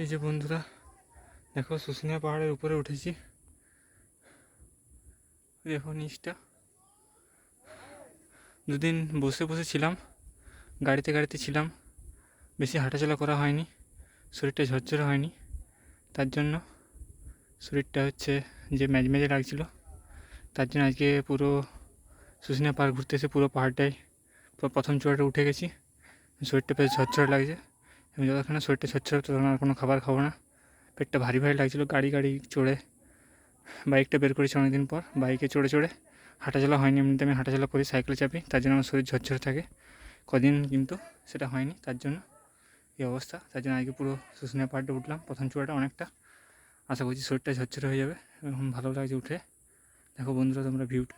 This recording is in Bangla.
এই যে বন্ধুরা দেখো শুশুনিয়া পাহাড়ের উপরে উঠেছি। দেখো নিচটা। দুদিন বসে বসে ছিলাম, গাড়িতে ছিলাম, বেশি হাঁটাচলা করা হয়নি, শরীরটা ঝরঝরে হয়নি, তার জন্য শরীরটা যে ম্যাজম্যাজে লাগছিলো। তার জন্য আজকে পুরো শুশুনিয়া পাহাড় ঘুরতে এসে পুরো পাহাড়টাই প্রথম চূড়াটা উঠে গেছি। শরীরটা বেশ ঝরঝরে লাগছে এবং যতক্ষণ না শরীরটা ঝরঝরে ততক্ষণ আর কোনো খাবার খাবো না। পেটটা ভারী ভারী লাগছিলো। গাড়ি চড়ে বাইকটা বের করেছি অনেকদিন পর। বাইকে চড়ে হাঁটাচলা হয়নি, এমনিতে আমি হাঁটাচলা করি, সাইকেলে চাপি, তার জন্য আমার শরীর ঝরঝরে থাকে। কদিন কিন্তু সেটা হয়নি, তার জন্য এই অবস্থা। তার জন্য আজকে পুরো শুশুনিয়া পাহাড়টা উঠলাম, প্রথম চূড়াটা অনেকটা। আশা করছি শরীরটা ঝরঝরে হয়ে যাবে এবং ভালো লাগছে উঠে। দেখো বন্ধুরা তোমরা ভিউটা।